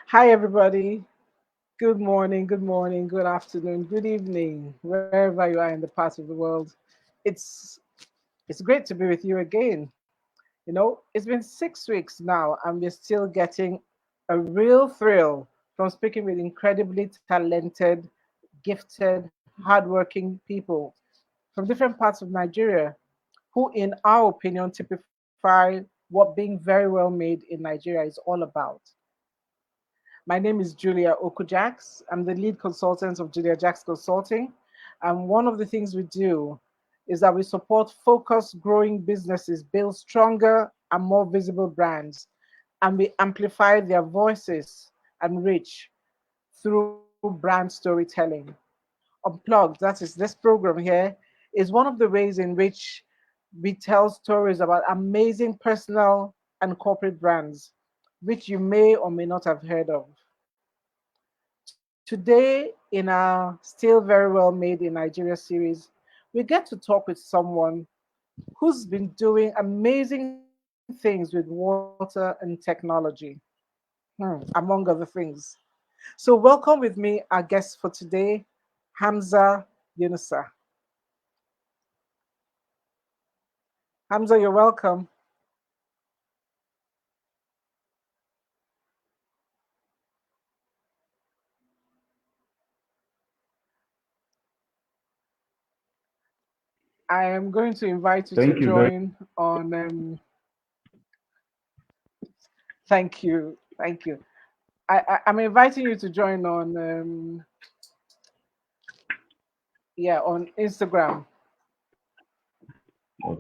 Hi, everybody. Good morning, good afternoon, good evening, wherever you are in the part of the world. It's it's great to be with you again. It's been 6 weeks now, and we're still getting a real thrill from speaking with incredibly talented, gifted, hardworking people from different parts of Nigeria, who, in our opinion, typify what being very well made in Nigeria is all about. My name is Julia Okujax. I'm the lead consultant of Julia Jax Consulting. And one of the things we do is that we support focused, growing businesses build stronger and more visible brands. And we amplify their voices and reach through brand storytelling. Unplugged, that is this program here, is one of the ways in which we tell stories about amazing personal and corporate brands, which you may or may not have heard of. Today, in our Still Very Well Made in Nigeria series, we get to talk with someone who's been doing amazing things with water and technology, among other things. So, welcome with me, our guest for today, Hamza Yunusa. Hamza, you're welcome. I am going to invite you to Thank you very join on. Thank you, thank you. I'm inviting you to join on, yeah, on Instagram. much.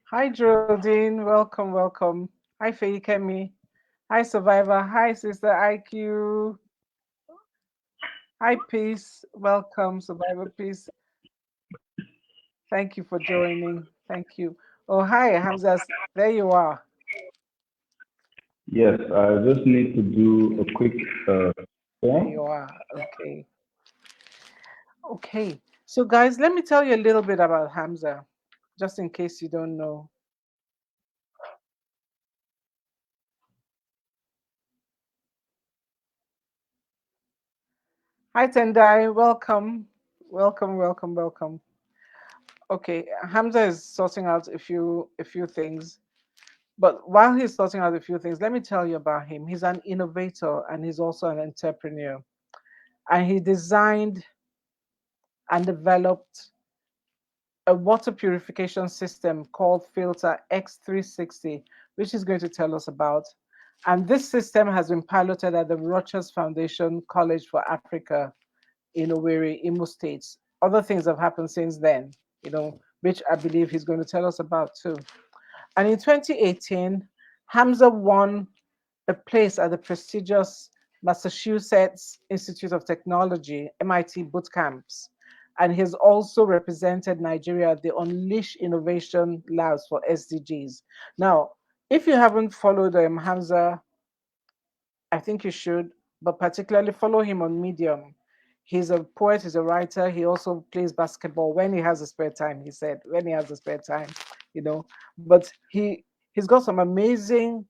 Hi, Geraldine. Welcome, welcome. Hi, Kemi. Hi, Survivor. Hi, Sister IQ. Hi, Peace. Welcome, Survivor Peace. Thank you for joining. Thank you. Oh, hi, Hamza. There you are. Yes, I just need to do a quick There form. you are. Okay. Okay. So, guys, let me tell you a little bit about Hamza, just in case you don't know. Hi, Tendai. Welcome. Welcome, welcome, welcome. Okay, Hamza is sorting out a few things. But while he's sorting out a few things, let me tell you about him. He's an innovator and he's also an entrepreneur. And he designed and developed a water purification system called Filter X360, which he's going to tell us about. And this system has been piloted at the Rogers Foundation College for Africa in Owerri, Imo State. Other things have happened since then, which I believe he's going to tell us about too. And in 2018, Hamza won a place at the prestigious Massachusetts Institute of Technology, MIT boot camps. And he's also represented Nigeria at the Unleash Innovation Labs for SDGs. Now, if you haven't followed Hamza, I think you should, but particularly follow him on Medium. He's a poet, he's a writer, he also plays basketball when he has a spare time, he said, when he has a spare time, you know. But he's got some amazing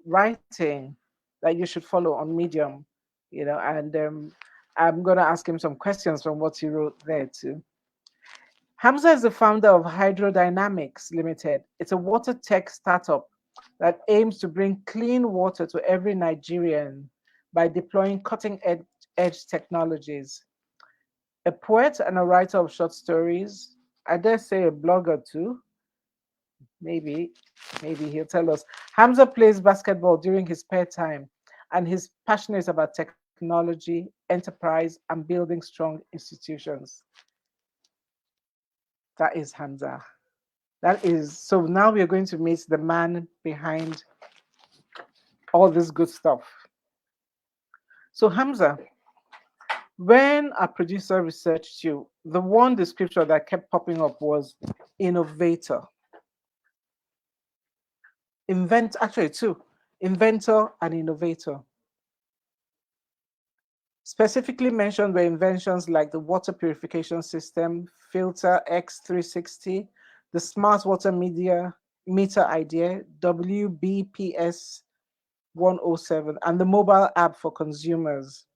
writing that you should follow on Medium, and I'm gonna ask him some questions from what he wrote there too. Hamza is the founder of Hydrodynamics Limited. It's a water tech startup that aims to bring clean water to every Nigerian by deploying cutting edge technologies. A poet and a writer of short stories, I dare say a blogger too. Maybe, maybe he'll tell us. Hamza plays basketball during his spare time, and he's passionate about technology, enterprise, and building strong institutions. That is Hamza. That is so now we are going to meet the man behind all this good stuff. So Hamza, when our producer researched you, the one description that kept popping up was innovator, actually two, inventor and innovator. Specifically mentioned were inventions like the water purification system, Filter X360, the smart water media meter idea, WBPS 107, and the mobile app for consumers.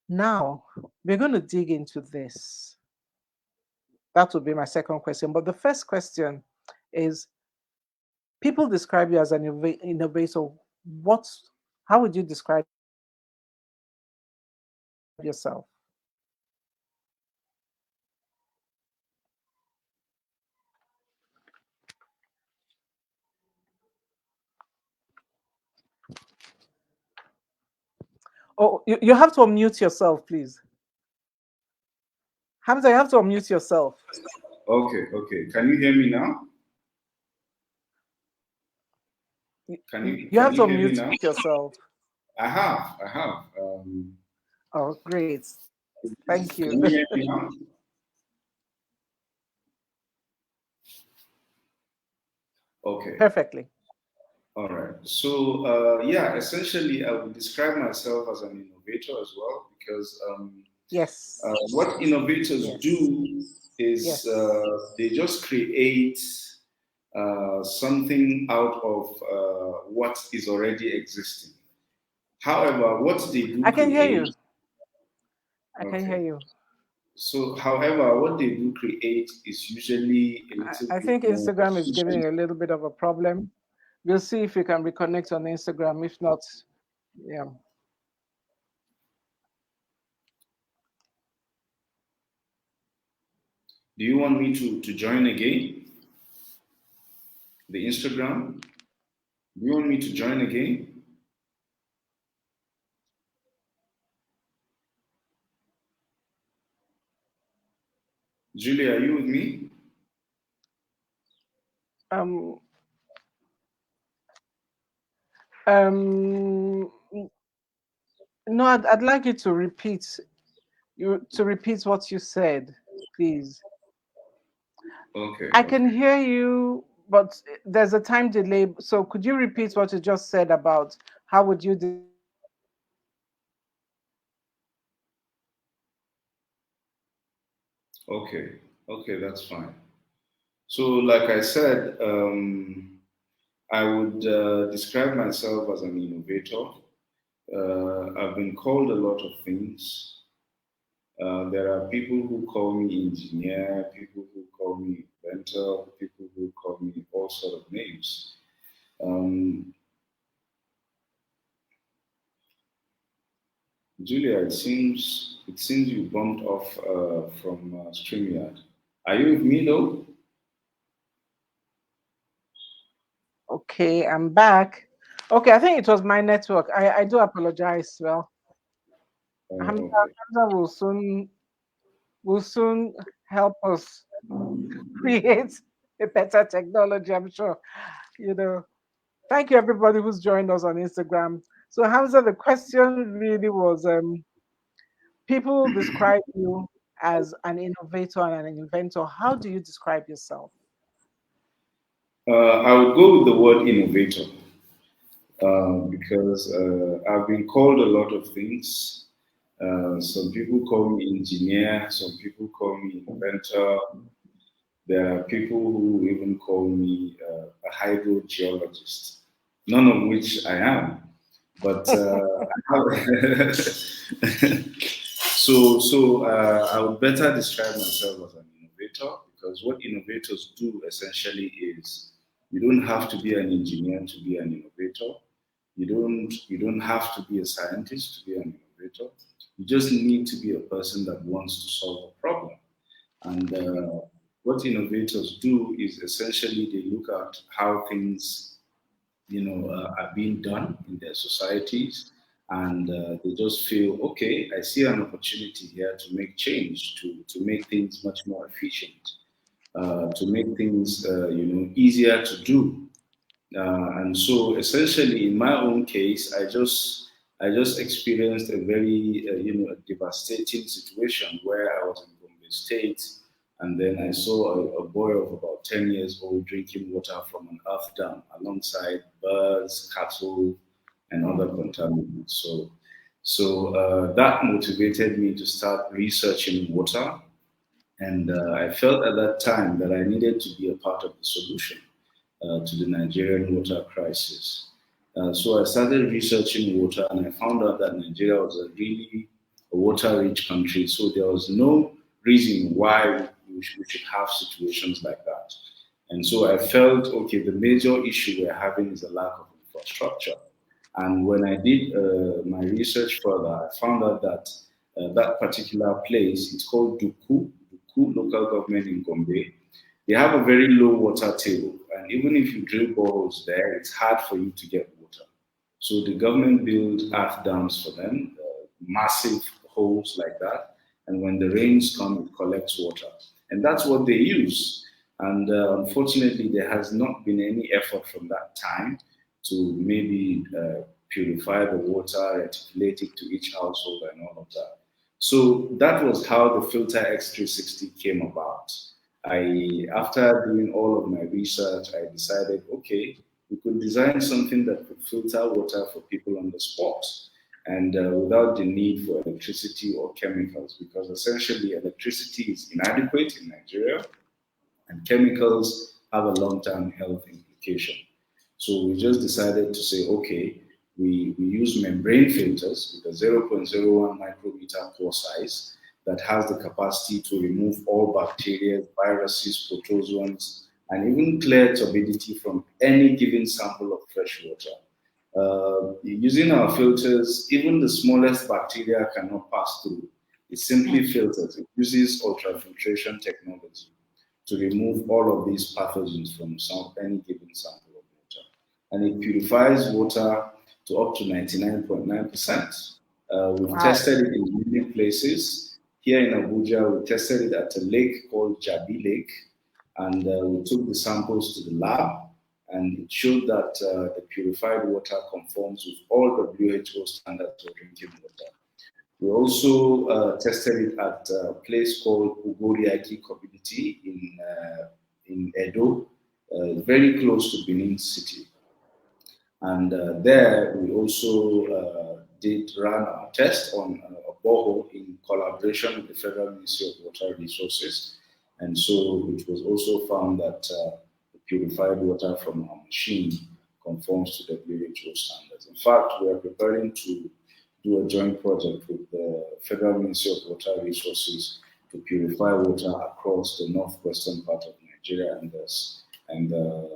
Now, we're going to dig into this. That would be my second question. But the first question is, people describe you as an innovator. What, how would you describe yourself? Oh, you have to unmute yourself, please. Hamza, you have to unmute yourself. Okay, okay. Can you hear me now? You have to can you hear me unmute now? yourself. I have. Oh, great. Thank you. Can you hear me now? Okay. Perfectly. All right. So yeah, essentially, I would describe myself as an innovator as well because Yes. what innovators Yes. do is they just create something out of what is already existing. However, what they do I can hear you. create, I can hear okay. you. So, however, what they do create is usually a little I bit think more Instagram is giving efficient. a little bit of a problem. We'll see if we can reconnect on Instagram. If not, yeah. Do you want me to join again? The Instagram? Do you want me to join again? Julia, are you with me? Um, um, no, I'd like you to repeat what you said, please. Okay, I can okay. hear you, but there's a time delay. So could you repeat what you just said about how would you describe yourself? Okay, okay, that's fine. So, like I said, I would describe myself as an innovator. I've been called a lot of things. There are people who call me engineer, people who call me inventor, people who call me all sort of names. Um, Julia, it seems you bumped off from StreamYard. Are you with me though? Okay, I'm back. Okay, I think it was my network. I do apologize. Well, Okay. Hamza will soon help us create a better technology, I'm sure. You know. Thank you everybody who's joined us on Instagram. So Hamza, the question really was people describe you as an innovator and an inventor. How do you describe yourself? I would go with the word innovator because I've been called a lot of things. Some people call me engineer, some people call me inventor. There are people who even call me a hydrogeologist, none of which I am. But I would better describe myself as an innovator because what innovators do essentially is you don't have to be an engineer to be an innovator. You don't have to be a scientist to be an innovator. You just need to be a person that wants to solve a problem. And what innovators do is essentially they look at how things, are being done in their societies, and they just feel, okay, I see an opportunity here to make change, to make things much more efficient, to make things, easier to do. And so essentially, in my own case, I just experienced a very a devastating situation where I was in Bombay State, and then I saw a boy of about 10 years old drinking water from an earth dam alongside birds, cattle, and other contaminants. So that motivated me to start researching water And I felt at that time that I needed to be a part of the solution to the Nigerian water crisis. So I started researching water, and I found out that Nigeria was a really water-rich country. So there was no reason why we should have situations like that. And so I felt, okay, the major issue we're having is a lack of infrastructure. And when I did my research further, I found out that that particular place, it's called Duku local government in Gombe. They have a very low water table, and even if you drill boreholes there, it's hard for you to get water. So the government built earth dams for them, massive holes like that, and when the rains come, it collects water, and that's what they use. And unfortunately, there has not been any effort from that time to maybe purify the water, reticulate it to each household, and all of that. So that was how the Filter X360 came about. After doing all of my research, I decided, okay, we could design something that could filter water for people on the spot and without the need for electricity or chemicals, because essentially electricity is inadequate in Nigeria and chemicals have a long-term health implication. So we just decided to say, okay, we use membrane filters with a 0.01 micrometer pore size that has the capacity to remove all bacteria, viruses, protozoans, and even clear turbidity from any given sample of fresh water. Using our filters, even the smallest bacteria cannot pass through. It simply filters. It uses ultrafiltration technology to remove all of these pathogens from any given sample of water. And it purifies water to up to 99.9%. We've tested it in many places. Here in Abuja, we tested it at a lake called Jabi Lake, and we took the samples to the lab, and it showed that the purified water conforms with all WHO standards for drinking water. We also tested it at a place called Ugoriaki community in Edo, very close to Benin City. And there we also did run our test on a borehole in collaboration with the Federal Ministry of Water Resources. And so it was also found that the purified water from our machine conforms to WHO standards. In fact, we are preparing to do a joint project with the Federal Ministry of Water Resources to purify water across the northwestern part of Nigeria and the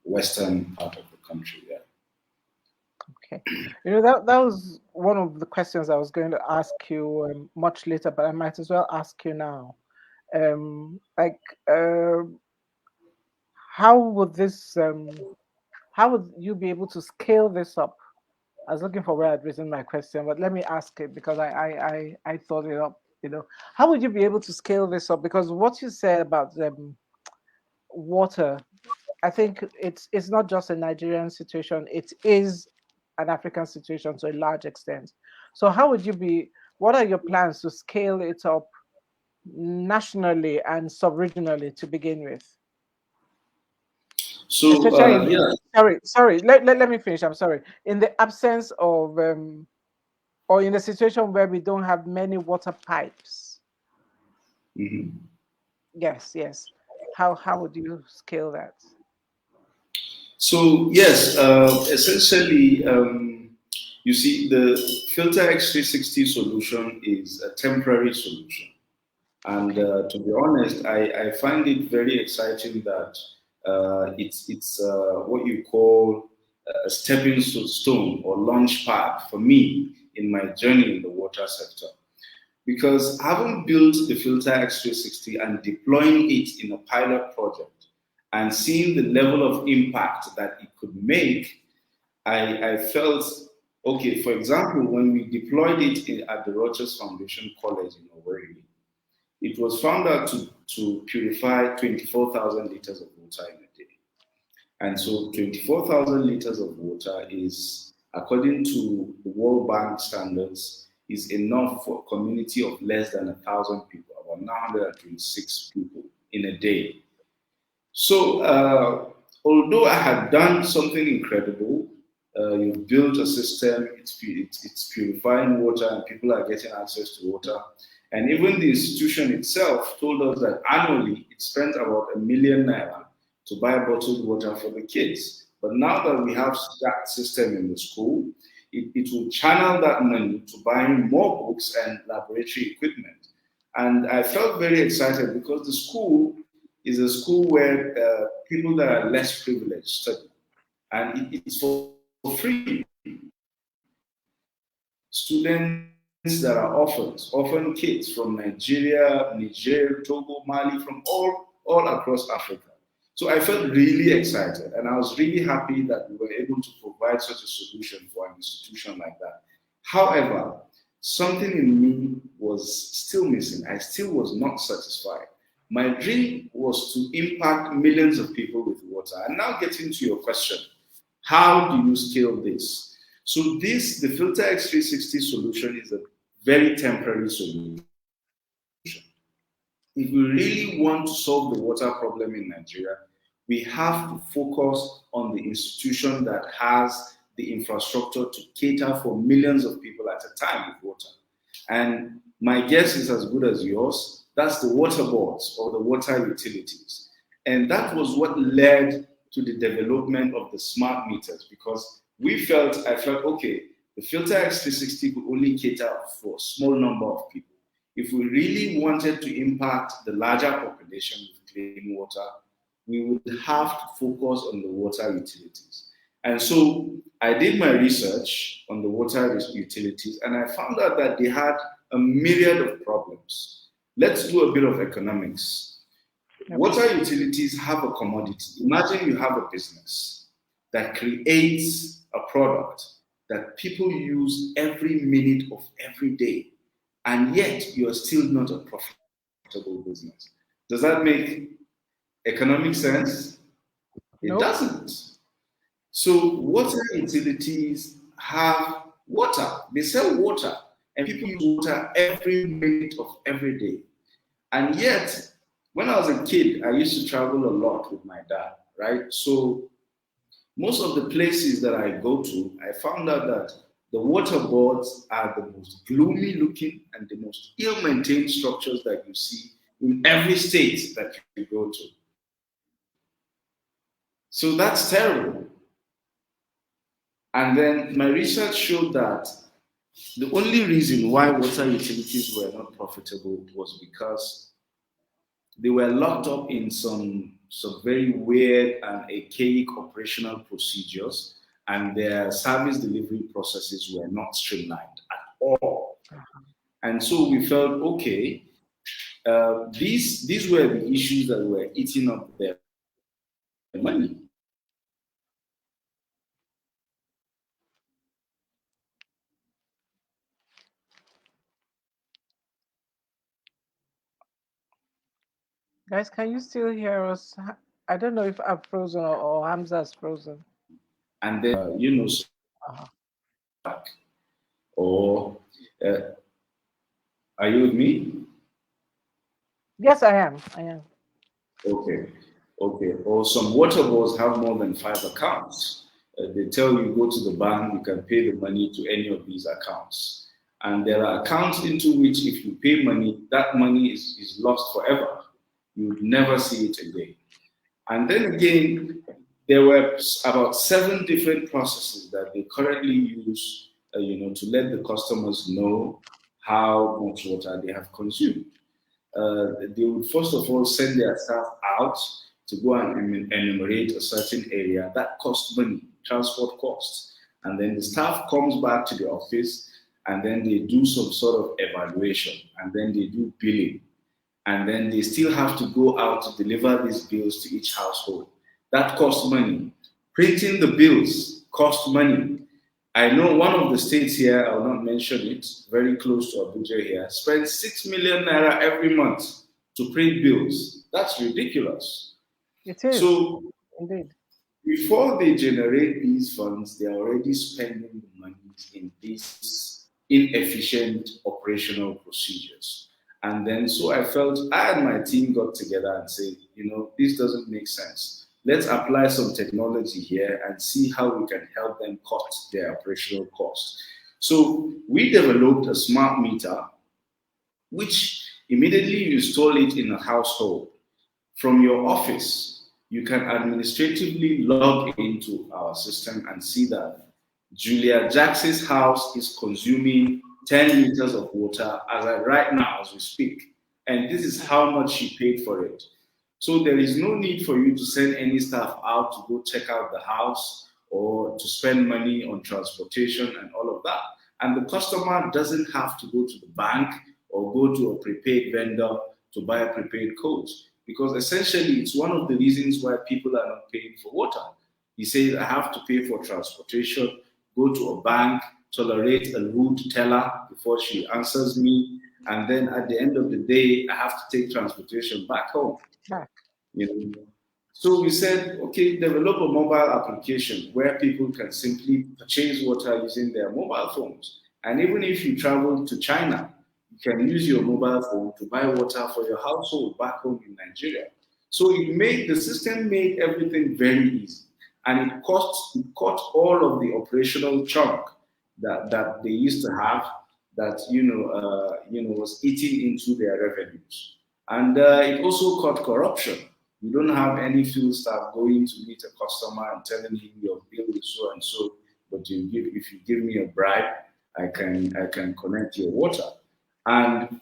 western part of the country. Yeah. Okay, that was one of the questions I was going to ask you much later, but I might as well ask you now. How would this? How would you be able to scale this up? I was looking for where I'd written my question, but let me ask it because I thought it up. How would you be able to scale this up? Because what you said about water, I think it's not just a Nigerian situation; it is an African situation to a large extent. So, how would you be? What are your plans to scale it up nationally and sub-regionally to begin with? So, Especially yeah. sorry. Let me finish. I'm sorry. In the absence of or in a situation where we don't have many water pipes. Mm-hmm. Yes. How would you scale that? So yes, essentially, you see, the Filter X360 solution is a temporary solution. And to be honest, I find it very exciting that it's what you call a stepping stone or launch pad for me in my journey in the water sector. Because having built the Filter X360 and deploying it in a pilot project and seeing the level of impact that it could make, I felt, okay, for example, when we deployed it at the Rogers Foundation College in Owerri, it was found out to purify 24,000 liters of water in a day. And so 24,000 liters of water is, according to the World Bank standards, is enough for a community of less than 1,000 people, about 926 people in a day. So although I had done something incredible, you've built a system, it's purifying water and people are getting access to water. And even the institution itself told us that annually it spent about ₦1 million to buy bottled water for the kids. But now that we have that system in the school, it will channel that money to buying more books and laboratory equipment. And I felt very excited because the school is a school where people that are less privileged study. And it's for free. Students that are orphan kids from Nigeria, Niger, Togo, Mali, from all across Africa. So I felt really excited, and I was really happy that we were able to provide such a solution for an institution like that. However, something in me was still missing. I still was not satisfied. My dream was to impact millions of people with water. And now getting to your question, how do you scale this? So the Filter X360 solution is a very temporary solution. If we really want to solve the water problem in Nigeria, we have to focus on the institution that has the infrastructure to cater for millions of people at a time with water. And my guess is as good as yours. That's the water boards or the water utilities. And that was what led to the development of the smart meters, because I felt, okay, the Filter X360 could only cater for a small number of people. If we really wanted to impact the larger population with clean water, we would have to focus on the water utilities. And so I did my research on the water utilities, and I found out that they had a myriad of problems. Let's do a bit of economics. Water utilities have a commodity. Imagine you have a business that creates a product that people use every minute of every day, and yet you're still not a profitable business. Does that make economic sense? It doesn't. So water utilities have water. They sell water, and people use water every minute of every day. And yet, when I was a kid, I used to travel a lot with my dad, right? So most of the places that I go to, I found out that the water boards are the most gloomy looking and the most ill-maintained structures that you see in every state that you go to. So that's terrible. And then my research showed that the only reason why water utilities were not profitable was because they were locked up in some very weird and archaic operational procedures, and their service delivery processes were not streamlined at all. And so we felt, okay, these were the issues that were eating up their money. Guys, can you still hear us? I don't know if I'm frozen or Hamza's frozen. And then, or are you with me? Yes, I am. I am. Okay. Or some water boards have more than 5 accounts. They tell you go to the bank, you can pay the money to any of these accounts. And there are accounts into which if you pay money, that money is lost forever. You would never see it again. And then again, there were about 7 different processes that they currently use, to let the customers know how much water they have consumed. They would first of all send their staff out to go and enumerate a certain area. That costs money, transport costs. And then the staff comes back to the office, and then they do some sort of evaluation, and then they do billing. And then they still have to go out to deliver these bills to each household. That costs money. Printing the bills costs money. I know one of the states here, I will not mention it, very close to Abuja here, spends 6 million naira every month to print bills. That's ridiculous. It is. So, indeed, before they generate these funds, they're already spending the money in these inefficient operational procedures. And then, so I felt, I and my team got together and said, this doesn't make sense. Let's apply some technology here and see how we can help them cut their operational costs. So we developed a smart meter which immediately you install it in a household. From your office, you can administratively log into our system and see that Julia Jackson's house is consuming 10 liters of water as I, right now as we speak. And this is how much she paid for it. So there is no need for you to send any staff out to go check out the house or to spend money on transportation and all of that. And the customer doesn't have to go to the bank or go to a prepaid vendor to buy prepaid codes because essentially it's one of the reasons why people are not paying for water. He says, I have to pay for transportation, go to a bank, tolerate a rude teller before she answers me, and then at the end of the day, I have to take transportation back home. Back. You know? So we said, okay, develop a mobile application where people can simply purchase water using their mobile phones. And even if you travel to China, you can use your mobile phone to buy water for your household back home in Nigeria. So the system made everything very easy. And it cut all of the operational chunk that they used to have that was eating into their revenues. And it also cut corruption. You don't have any field staff going to meet a customer and telling him your bill is so and so, but if you give me a bribe, I can connect your water. And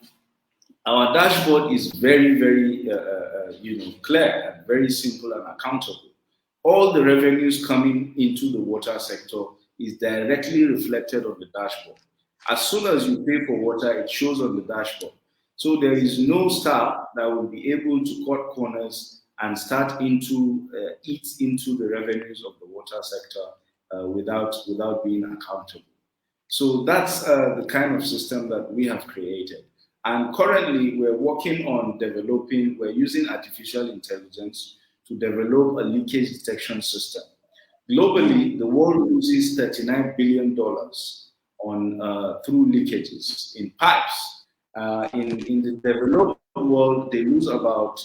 our dashboard is very, very clear and very simple and accountable. All the revenues coming into the water sector is directly reflected on the dashboard. As soon as you pay for water, it shows on the dashboard. So there is no staff that will be able to cut corners and start eat into the revenues of the water sector without being accountable. So that's the kind of system that we have created. And currently, we're using artificial intelligence to develop a leakage detection system. Globally, the world loses $39 billion on through leakages in pipes. In the developed world, they lose about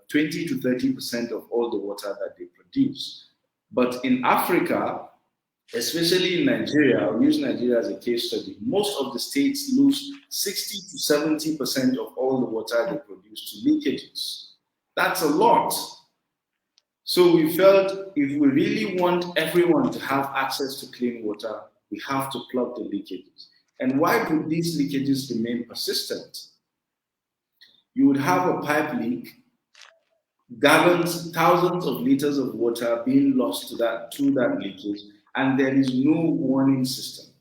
20 to 30% of all the water that they produce. But in Africa, especially in Nigeria, I'll use Nigeria as a case study, most of the states lose 60 to 70% of all the water they produce to leakages. That's a lot. So we felt if we really want everyone to have access to clean water, we have to plug the leakages. And why would these leakages remain persistent? You would have a pipe leak, gallons, thousands of liters of water being lost to that leakage, and there is no warning system.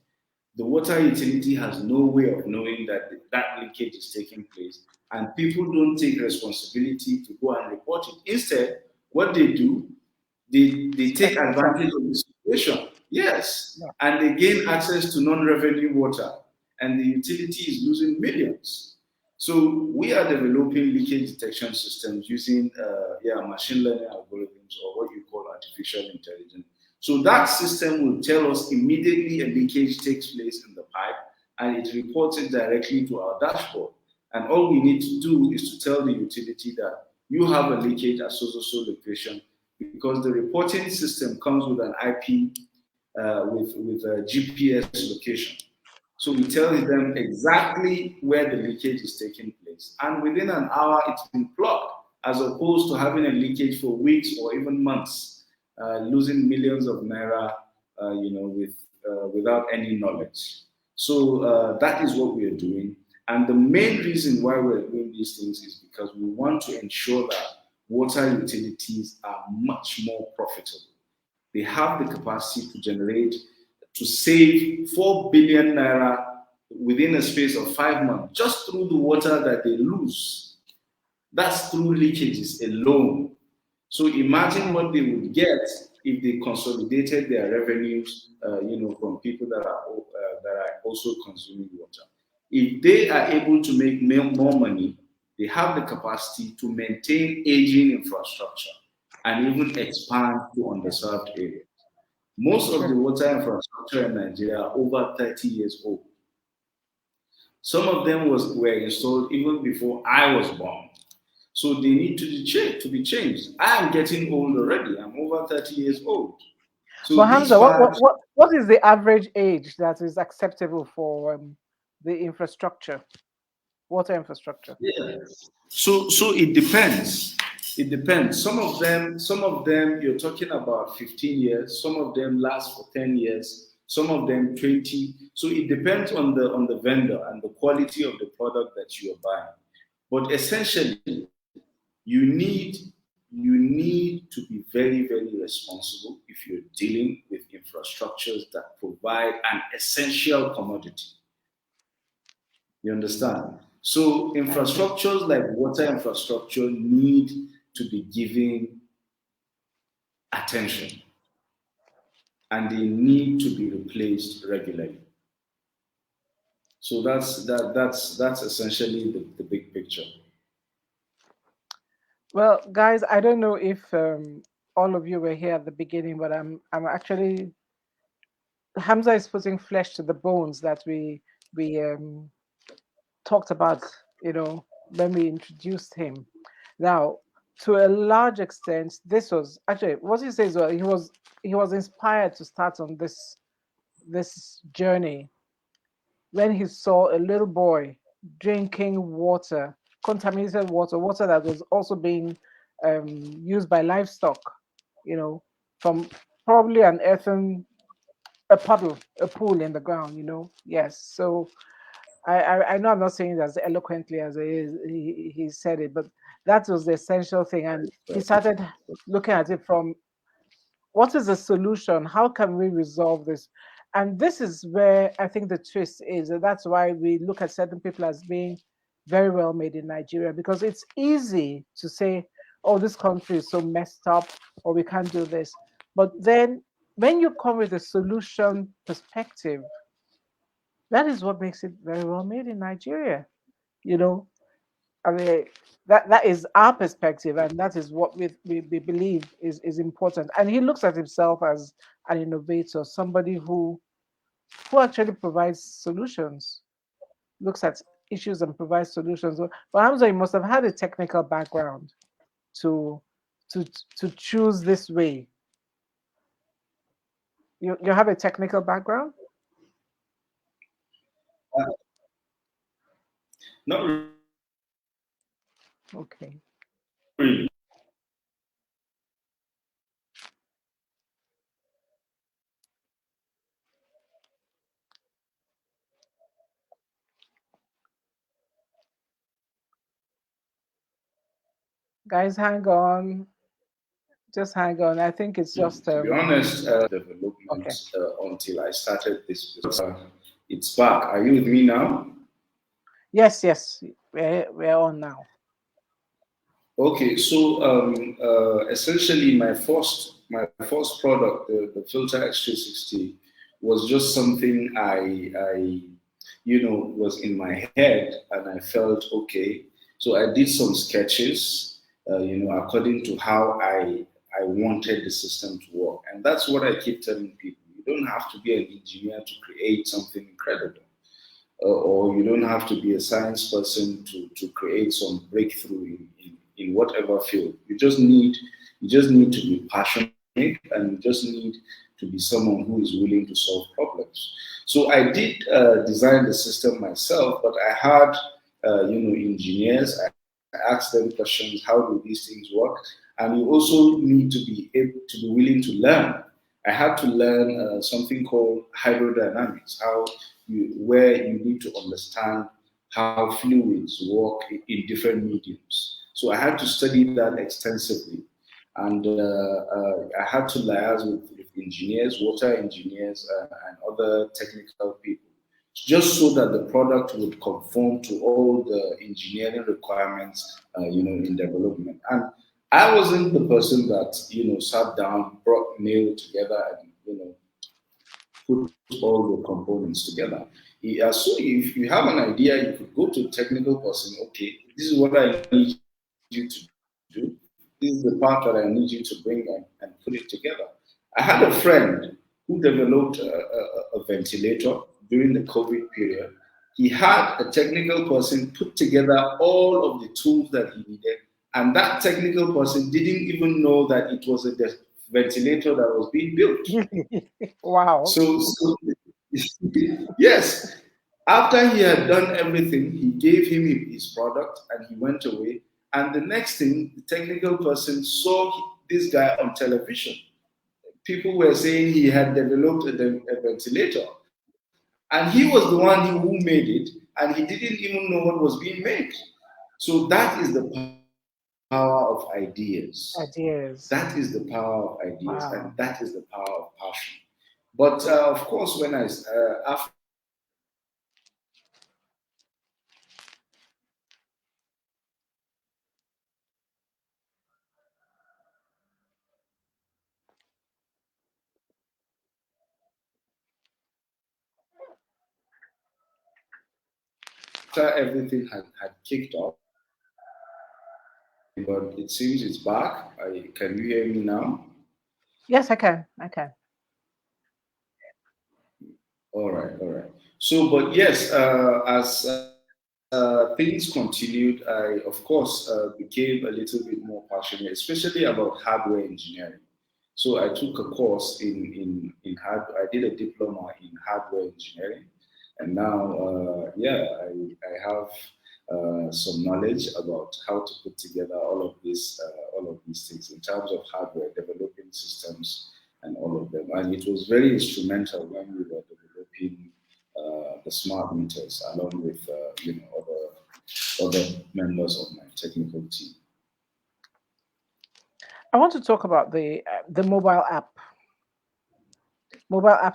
The water utility has no way of knowing that that leakage is taking place, and people don't take responsibility to go and report it. Instead, what they do, they take advantage of the situation. Yes, Yeah. and they gain access to non-revenue water, and the utility is losing millions. So we are developing leakage detection systems using machine learning algorithms or what you call artificial intelligence. So that system will tell us immediately a leakage takes place in the pipe and it reports it directly to our dashboard. And all we need to do is to tell the utility that you have a leakage at so location because the reporting system comes with an IP with a GPS location. So we tell them exactly where the leakage is taking place. And within an hour, it's been plugged, as opposed to having a leakage for weeks or even months, losing millions of naira, without any knowledge. So that is what we are doing. And the main reason why we're doing these things is because we want to ensure that water utilities are much more profitable. They have the capacity to save 4 billion naira within a space of 5 months just through the water that they lose. That's through leakages alone. So imagine what they would get if they consolidated their revenues, from people that are also consuming water. If they are able to make more money, they have the capacity to maintain aging infrastructure and even expand to underserved areas. Most of the water infrastructure in Nigeria are over 30 years old. Some of them were installed even before I was born. So they need to be changed. I am getting old already. I'm over 30 years old. So But these Hamza, pipes, what is the average age that is acceptable for the infrastructure? water infrastructure? Yeah. So it depends. It depends. Some of them you're talking about 15 years, some of them last for 10 years, some of them 20. So it depends on the vendor and the quality of the product that you are buying. But essentially, you need you need to be very, very responsible if you're dealing with infrastructures that provide an essential commodity. You understand? So I do. infrastructures like water infrastructure need to be given attention and they need to be replaced regularly. So that's essentially the big picture. Well, guys, I don't know if all of you were here at the beginning, but I'm actually Hamza is putting flesh to the bones that we talked about, when we introduced him. Now, to a large extent, this was actually what he says. Well, he was inspired to start on this journey when he saw a little boy drinking water, contaminated water, water that was also being used by livestock, you know, from probably an earthen, a puddle, a pool in the ground, Yes. So I know I'm not saying it as eloquently as he said it, but that was the essential thing. And he started looking at it from what is the solution? How can we resolve this? And this is where I think the twist is. And that's why we look at certain people as being very well made in Nigeria, because it's easy to say, oh, this country is so messed up, or we can't do this. But then when you come with a solution perspective, that is what makes it very well made in Nigeria. You know, I mean, that is our perspective, and that is what we believe is important. And he looks at himself as an innovator, somebody who actually provides solutions, looks at issues and provides solutions. But Hamza, you must have had a technical background to to to choose this way. You have a technical background? Uh, Not Okay. really. Guys, hang on. Just hang on. I think it's just To be honest, development okay. until I started this. It's back. Are you with me now? Yes, yes. We're on now. Okay, so essentially, my first product, the Filter X360, was just something I was in my head, and I felt okay. So I did some sketches, according to how I wanted the system to work, and that's what I keep telling people. You don't have to be an engineer to create something incredible, or you don't have to be a science person to create some breakthrough in whatever field. You just need to be passionate, and you just need to be someone who is willing to solve problems. So I did design the system myself, but I had engineers. I asked them questions. How do these things work? And you also need to be able to be willing to learn. I had to learn something called hydrodynamics, where you need to understand how fluids work in different mediums. So I had to study that extensively, and I had to liaise with engineers, water engineers, and other technical people, just so that the product would conform to all the engineering requirements, in development. And I wasn't the person that sat down, brought nail together, and put all the components together. So if you have an idea, you could go to a technical person. Okay, this is what I need you to do. This is the part that I need you to bring and put it together. I had a friend who developed a ventilator during the COVID period. He had a technical person put together all of the tools that he needed, and that technical person didn't even know that it was a ventilator that was being built. Wow. So yes. After he had done everything, he gave him his product and he went away. And the next thing, the technical person saw this guy on television. People were saying he had developed a ventilator. And he was the one who made it, and he didn't even know what was being made. So that is the power of ideas. Ideas. That is the power of ideas, Wow. and that is the power of passion. But of course, when I after everything had kicked off, but it seems it's back. Can you hear me now? Yes, I can. I can. All right, all right. So, but yes, as things continued, I, of course, became a little bit more passionate, especially about hardware engineering. So I took a course in hardware. I did a diploma in hardware engineering, and now, yeah, I have some knowledge about how to put together all of these things in terms of hardware, developing systems, and all of them. And it was very instrumental when we were developing the smart meters, along with other members of my technical team. I want to talk about the mobile app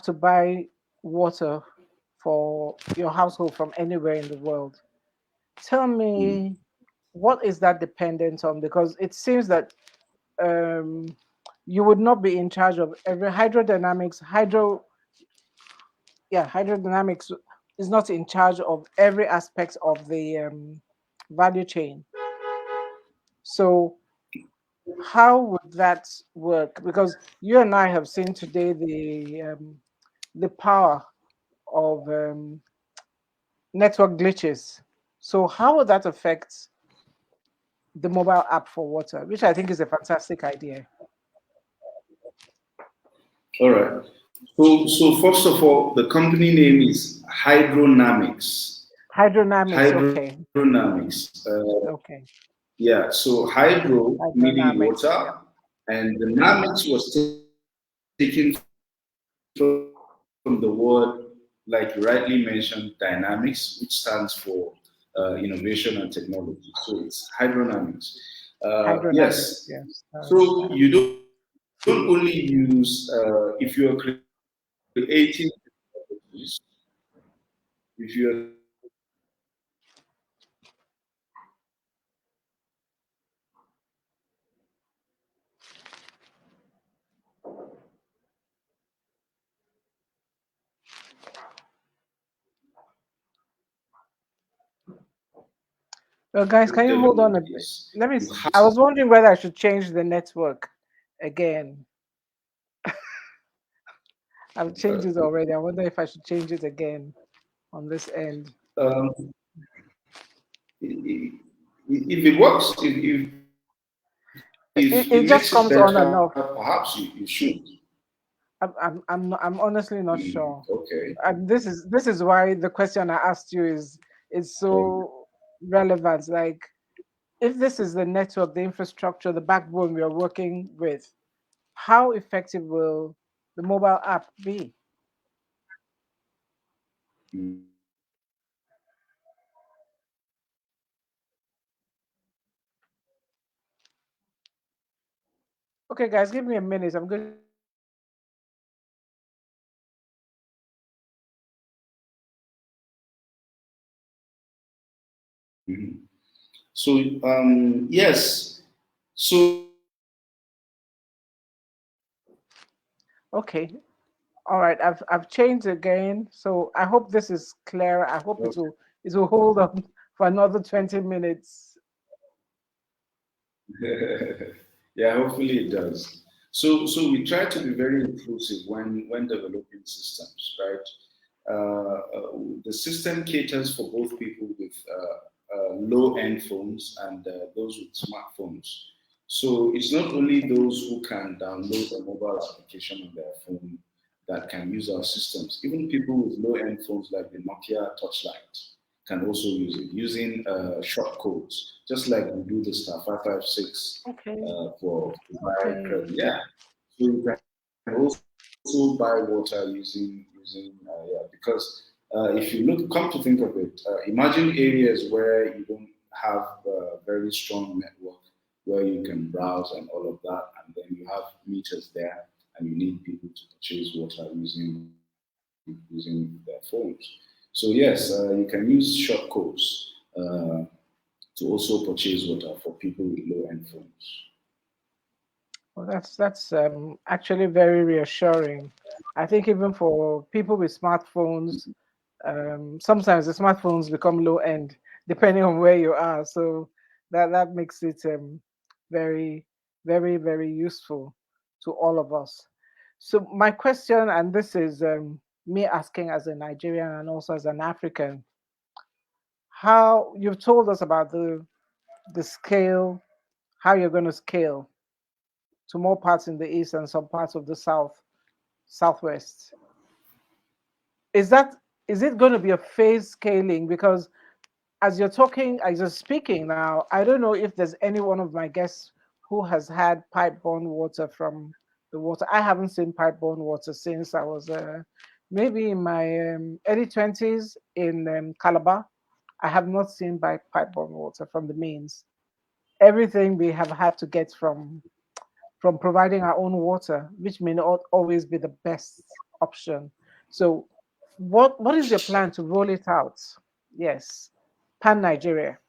to buy water for your household from anywhere in the world. Tell Mm. me, what is that dependent on? Because it seems that um, you would not be in charge of every hydrodynamics is not in charge of every aspect of the value chain. So how would that work? Because you and I have seen today the power of network glitches. So how would that affect the mobile app for water, which I think is a fantastic idea? All right. So first of all, the company name is Hydronamics. Hydronamics, okay, Hydronamics. okay, Yeah. So hydro meaning hydronamics, water, yeah. and the namics was taken from the word, like you rightly mentioned, dynamics, which stands for innovation and technology. So it's hydrodynamics. Hydronamics, Yes. yes. So you don't only use if you are creating technologies, if you are Well, guys, can you hold on developing a bit? is Let me. you have I was wondering whether I should change the network again. I've changed it already. I wonder if I should change it again on this end. um, if it works, if It it just makes it comes on and better, off. perhaps you should. I'm honestly not sure. Okay. And this is why the question I asked you is so relevant. Like, if this is the network, the infrastructure, the backbone we are working with, how effective will the mobile app be? Mm. Okay, guys, give me a minute. I'm going. Mhm. So yes, so Okay, all right. I've changed again, so I hope this is clear. I hope it will hold on for another 20 minutes. yeah, hopefully it does. So we try to be very inclusive when developing systems, right? The system caters for both people with low-end phones and those with smartphones. So it's not only those who can download a mobile application on their phone that can use our systems. Even people with low-end phones like the Nokia Touchlight can also use it using short codes, just like we do the star 556 Okay. for buy Okay. credit. Yeah, so you can also buy water using yeah, because if you come to think of it, imagine areas where you don't have a very strong network where you can browse and all of that, and then you have meters there, and you need people to purchase water using their phones. So yes, you can use short codes to also purchase water for people with low-end phones. Well, that's actually very reassuring. I think even for people with smartphones, sometimes the smartphones become low end depending on where you are. So that makes it very, very, very useful to all of us. So my question, and this is me asking as a Nigerian and also as an African, how you've told us about the scale, how you're going to scale to more parts in the east and some parts of the southwest. Is that is it going to be a phase scaling? Because as you're talking, as you're speaking now, I don't know if there's any one of my guests who has had pipe-borne water from the water. I haven't seen pipe-borne water since I was maybe in my early 20s in Calabar. I have not seen pipe-borne water from the mains. Everything we have had to get from providing our own water, which may not always be the best option. So, what is your plan to roll it out? Yes, pan Nigeria.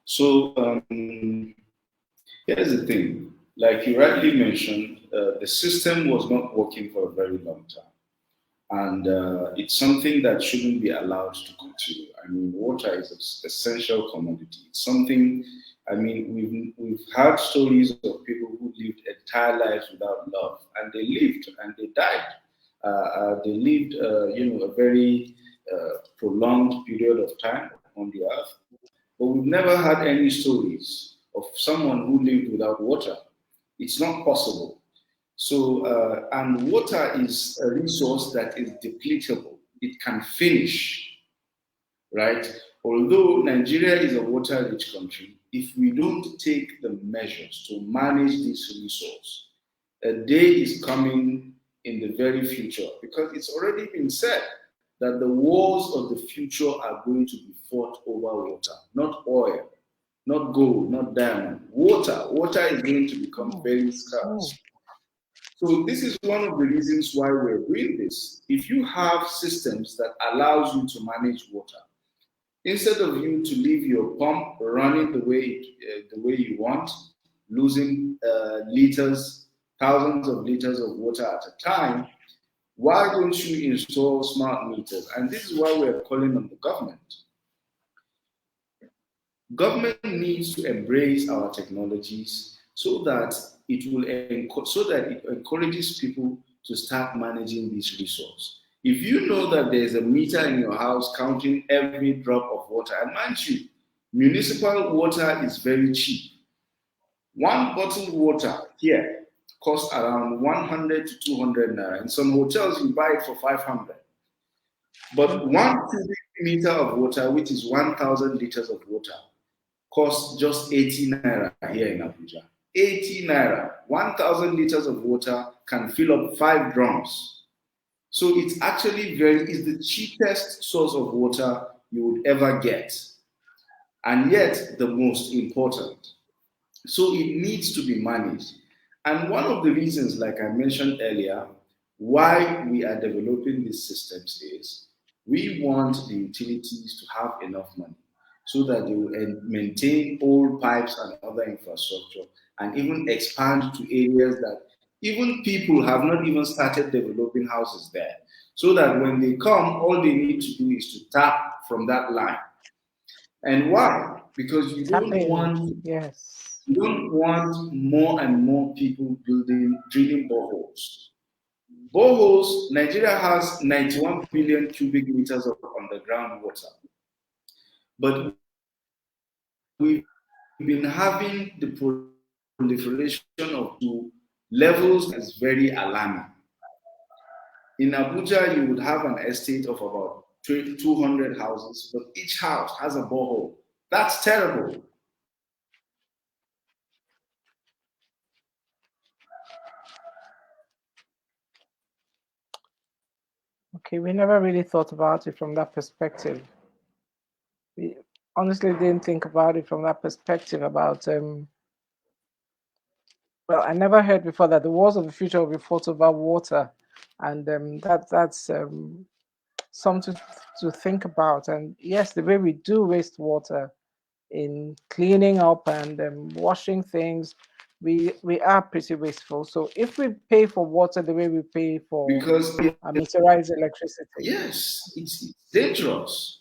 So here's the thing. Like you rightly mentioned, the system was not working for a very long time. And it's something that shouldn't be allowed to continue. I mean, water is an essential commodity. It's something, I mean, we've heard stories of people who lived entire lives without love, and they lived and they died. They lived, a very prolonged period of time on the earth, but we've never had any stories of someone who lived without water. It's not possible. So, and water is a resource that is depletable. It can finish, right? Although Nigeria is a water-rich country, if we don't take the measures to manage this resource, a day is coming in the very future, because it's already been said that the wars of the future are going to be fought over water, not oil, not gold, not diamond. Water. Water is going to become very Oh, scarce. So this is one of the reasons why we're doing this. If you have systems that allows you to manage water, instead of you to leave your pump running the way you want, losing liters, thousands of liters of water at a time, why don't you install smart meters? And this is why we're calling on the government. Government needs to embrace our technologies so that it encourages people to start managing this resource. If you know that there's a meter in your house counting every drop of water, and mind you, municipal water is very cheap. One bottled water here costs around 100 to 200 naira. In some hotels, you buy it for 500. But 1 cubic meter of water, which is 1,000 liters of water, costs just 80 naira here in Abuja. 80 naira. 1,000 liters of water can fill up 5 drums. So it's actually it's the cheapest source of water you would ever get, and yet the most important. So it needs to be managed. And one of the reasons, like I mentioned earlier, why we are developing these systems is we want the utilities to have enough money so that they will maintain old pipes and other infrastructure, and even expand to areas that even people have not even started developing houses there. So that when they come, all they need to do is to tap from that line. And why? Because tap in. Yes. you don't want more and more people drilling boreholes. Boreholes, Nigeria has 91 billion cubic meters of underground water. But we've been having the proliferation of to levels is very alarming. In Abuja, you would have an estate of about 200 houses, but each house has a borehole. That's terrible. Okay, we never really thought about it from that perspective. We honestly didn't think about it from that perspective about well, I never heard before that the wars of the future will be fought over water, and that's something to think about. And yes, the way we do waste water in cleaning up and washing things, we are pretty wasteful. So if we pay for water the way we pay for Because, meterized electricity, yes, it's dangerous.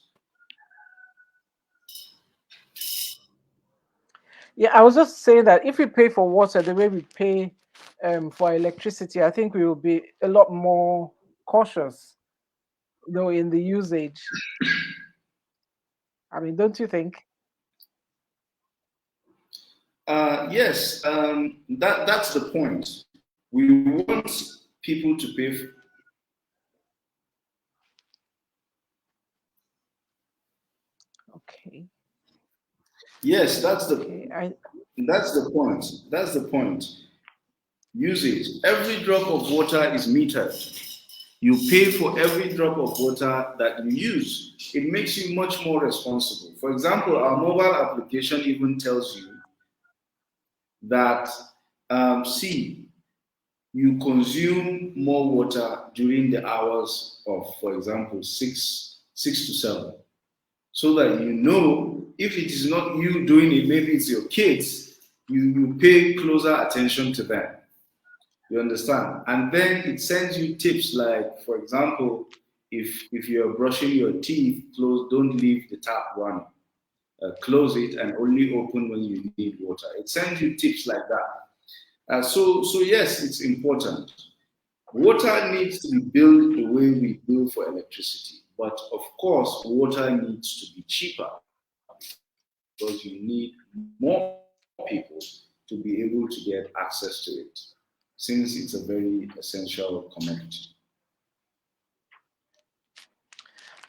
yeah, I was just saying that if we pay for water the way we pay for electricity, I think we will be a lot more cautious, in the usage. I mean, don't you think? Yes, that's the point. We want people to pay. Okay. Yes, Okay. that's the point. That's the point. Usage. Every drop of water is metered. You pay for every drop of water that you use. It makes you much more responsible. For example, our mobile application even tells you that, see, you consume more water during the hours of, for example, six to seven, so that you know if it is not you doing it, maybe it's your kids, you pay closer attention to them. You understand? And then it sends you tips like, for example, if you're brushing your teeth, don't leave the tap running. Close it and only open when you need water. It sends you tips like that. So yes, it's important. Water needs to be billed the way we bill for electricity, but of course, water needs to be cheaper because you need more people to be able to get access to it, since it's a very essential commodity.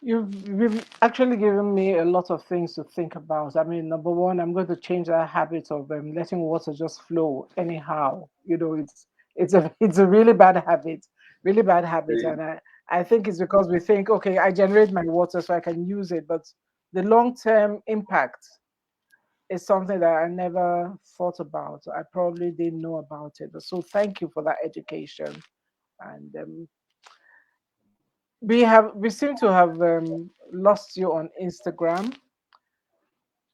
You've actually given me a lot of things to think about. I mean, number one, I'm going to change that habit of letting water just flow anyhow. It's a it's a really bad habit, and I think it's because we think, okay, I generate my water so I can use it, but the long term impact is something that I never thought about. I probably didn't know about it. So thank you for that education. And we seem to have lost you on Instagram,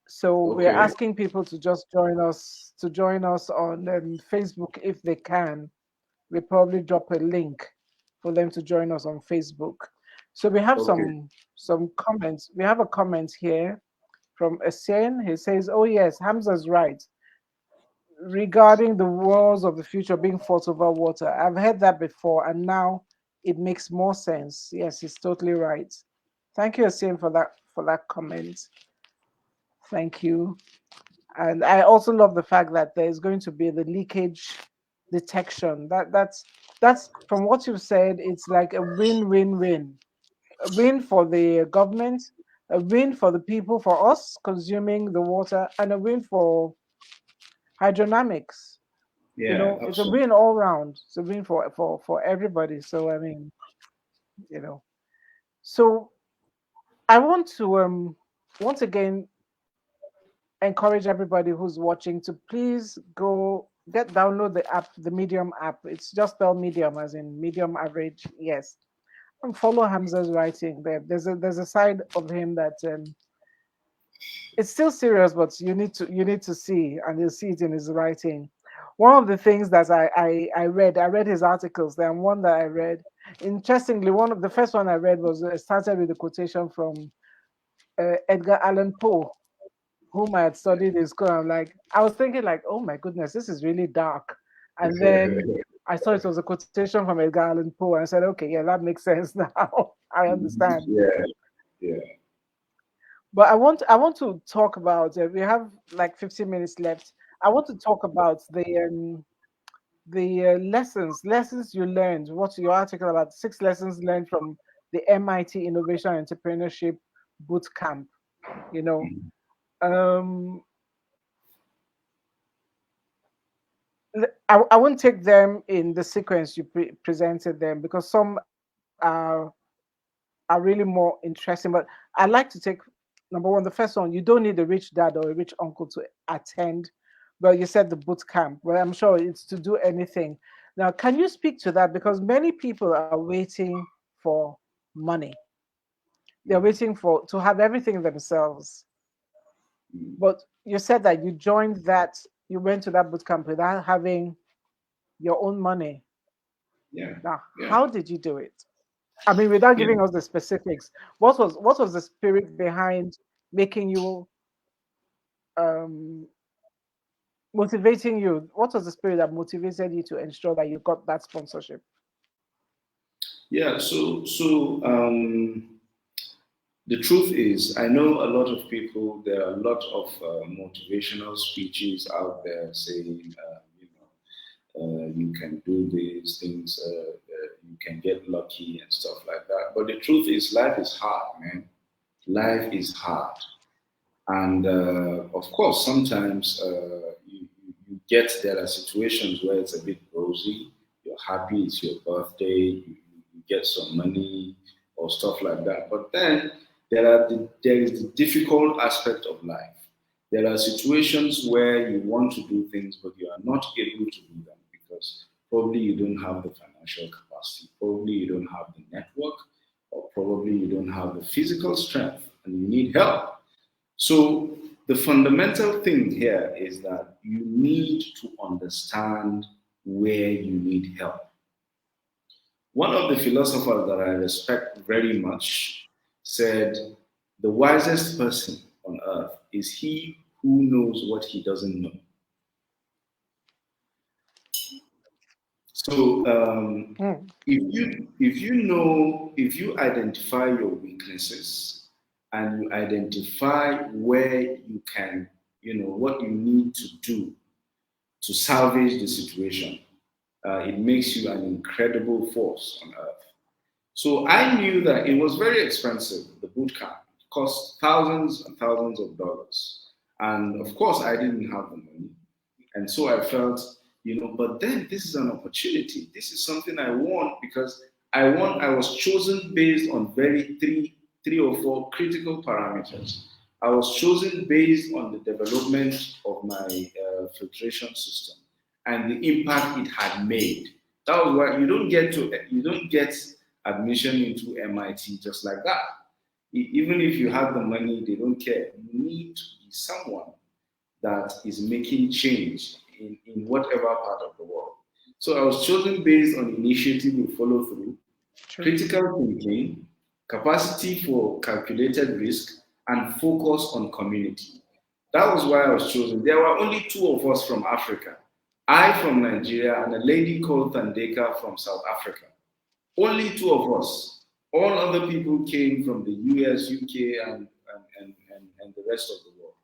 so we're Okay, asking people to just join us on Facebook if they can. We probably drop a link for them to join us on Facebook. So we have okay. some comments. We have a comment here from Essien. He says, "Oh yes, Hamza's right regarding the wars of the future being fought over water. I've heard that before, and now it makes more sense. Yes, he's totally right. Thank you, Asim, for that comment. Thank you. And I also love the fact that there is going to be the leakage detection. That's from what you've said. It's like a win-win-win. A win for the government, a win for the people, for us consuming the water, and a win for hydronamics. Yeah, It's a absolutely. win all round. It's a win for everybody. So I mean, you know. So I want to once again encourage everybody who's watching to please go download the app, the Medium app. It's just spelled Medium as in medium average. Yes. And follow Hamza's writing there. There's a side of him that it's still serious, but you need to see, and you'll see it in his writing. One of the things that I read his articles. Then one that I read, interestingly, one of the first one I read was started with a quotation from Edgar Allan Poe, whom I had studied in school. I was thinking like, oh my goodness, this is really dark. And then I saw it was a quotation from Edgar Allan Poe, and I said, okay, yeah, that makes sense now. I understand. Yeah, yeah. But I want to talk about. We have like 15 minutes left. I want to talk about the lessons you learned, what you are talking about, 6 lessons learned from the MIT Innovation Entrepreneurship Boot Camp. You know, um, I won't take them in the sequence you presented them because some are really more interesting. But I like to take number one, the first one. You don't need a rich dad or a rich uncle to attend. Well, you said the boot camp. Well, I'm sure it's to do anything. Now, can you speak to that? Because many people are waiting for money. They're waiting for to have everything themselves. But you said that you joined that, you went to that boot camp without having your own money. Yeah, Now, yeah. how did you do it? I mean, without Yeah. giving us the specifics, what was the spirit behind making you um, motivating you? What was the spirit that motivated you to ensure that you got that sponsorship? Yeah, the truth is, I know a lot of people. There are a lot of motivational speeches out there saying, you can do these things, you can get lucky and stuff like that. But the truth is, life is hard, man. Life is hard, and of course, sometimes you get there are situations where it's a bit rosy. You're happy, it's your birthday, you get some money or stuff like that. But then there is the difficult aspect of life. There are situations where you want to do things, but you are not able to do them because probably you don't have the financial capacity, probably you don't have the network, or probably you don't have the physical strength and you need help. So the fundamental thing here is that you need to understand where you need help. One of the philosophers that I respect very much said, the wisest person on earth is he who knows what he doesn't know. So Hmm. if you identify your weaknesses and you identify where you can, what you need to do to salvage the situation, it makes you an incredible force on earth. So I knew that it was very expensive, the boot camp. It cost thousands and thousands of dollars. And of course, I didn't have the money. And so I felt, but then this is an opportunity. This is something I want because I was chosen based on three or four critical parameters. I was chosen based on the development of my filtration system and the impact it had made. That was why you don't get admission into MIT just like that. Even if you have the money, they don't care. You need to be someone that is making change in whatever part of the world. So I was chosen based on initiative and follow through, True. critical thinking, capacity for calculated risk, and focus on community. That was why I was chosen. There were only two of us from Africa. I from Nigeria and a lady called Thandeka from South Africa. Only two of us. All other people came from the US, UK, and the rest of the world.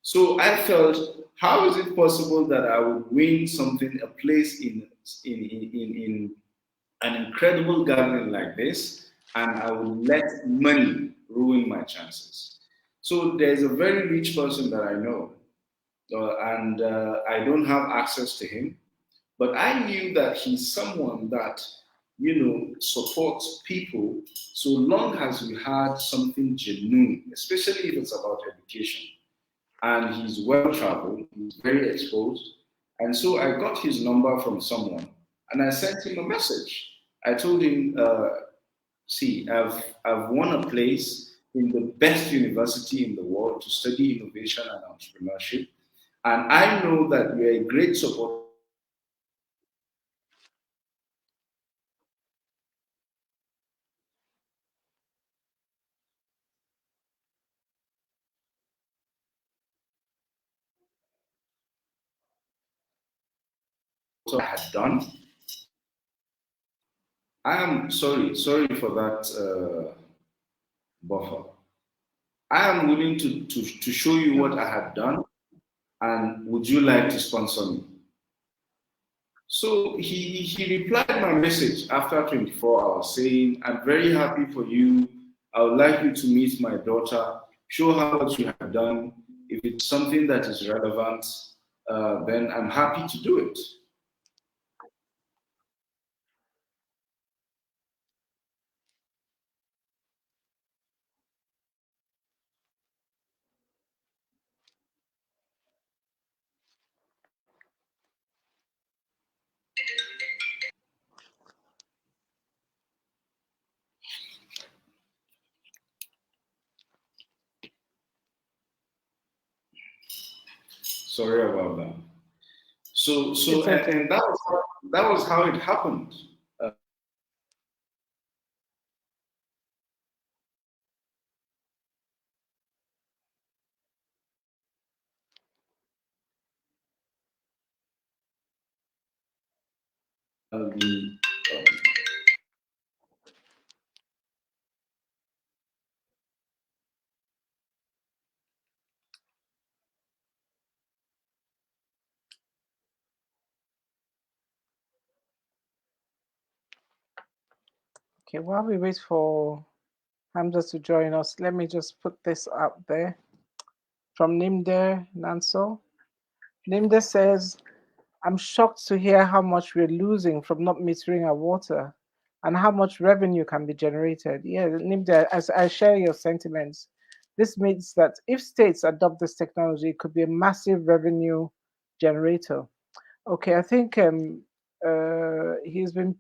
So I felt, how is it possible that I would win something, a place in an incredible gathering like this, and I would let money ruin my chances? So there's a very rich person that I know, and I don't have access to him, but I knew that he's someone that supports people so long as we had something genuine, especially if it's about education. And he's well traveled, he's very exposed. And so I got his number from someone and I sent him a message. I told him, see, I've won a place in the best university in the world to study innovation and entrepreneurship. And I know that you're a great supporter I had done. I am sorry for that buffer. I am willing to show you what I had done, and would you like to sponsor me? So he replied my message after 24 hours saying, I'm very happy for you. I would like you to meet my daughter, show her what you have done. If it's something that is relevant, then I'm happy to do it. Sorry about that. It's okay. And that was how it happened. The Okay, while we wait for Hamza to join us, let me just put this out there from Nimde Nanso. Nimde says, I'm shocked to hear how much we're losing from not metering our water and how much revenue can be generated. Yeah, Nimde, as I share your sentiments, this means that if states adopt this technology, it could be a massive revenue generator. Okay, I think he's been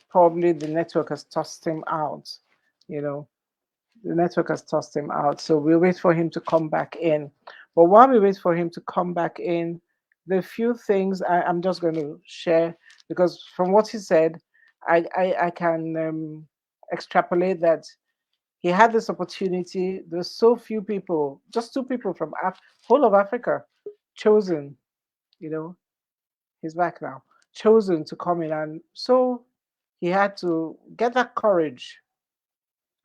probably the network has tossed him out. You know, the network has tossed him out. So we'll wait for him to come back in. But while we wait for him to come back in, the few things I'm just going to share, because from what he said, I can extrapolate that he had this opportunity. There's so few people, just two people from whole of Africa, chosen. You know, he's back now, chosen to come in, and so he had to get that courage,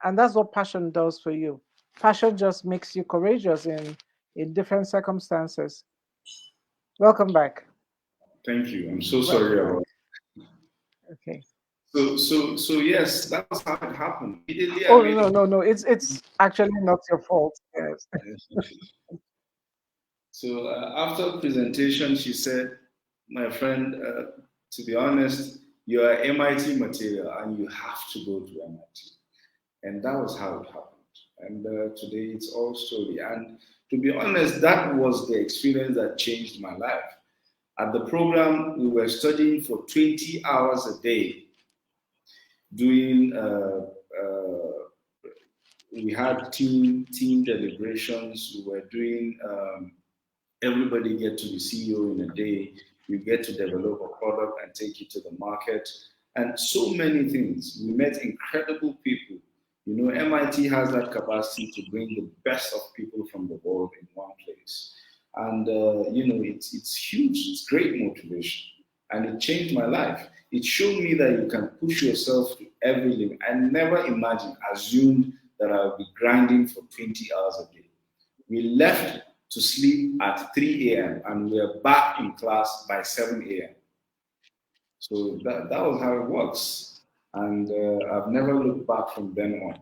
and that's what passion does for you. Passion just makes you courageous in different circumstances. Welcome back. Thank you. I'm so sorry Welcome back. about. Okay. So yes, that was how it happened. Immediately, I Oh made no, no, no. It's actually not your fault. Yes. a. So after presentation, she said, "My friend, to be honest, you are MIT material, and you have to go to MIT." And that was how it happened. And today, it's all story. And to be honest, that was the experience that changed my life. At the program, we were studying for 20 hours a day, doing we had team deliberations. We were doing everybody get to be CEO in a day. You get to develop a product and take it to the market, and so many things. We met incredible people. You know, MIT has that capacity to bring the best of people from the world in one place, and you know, it's huge. It's great motivation, and it changed my life. It showed me that you can push yourself to every limit. I never assumed that I would be grinding for 20 hours a day. We left to sleep at 3 a.m. and we were back in class by 7 a.m. So that was how it works. And I've never looked back from then on.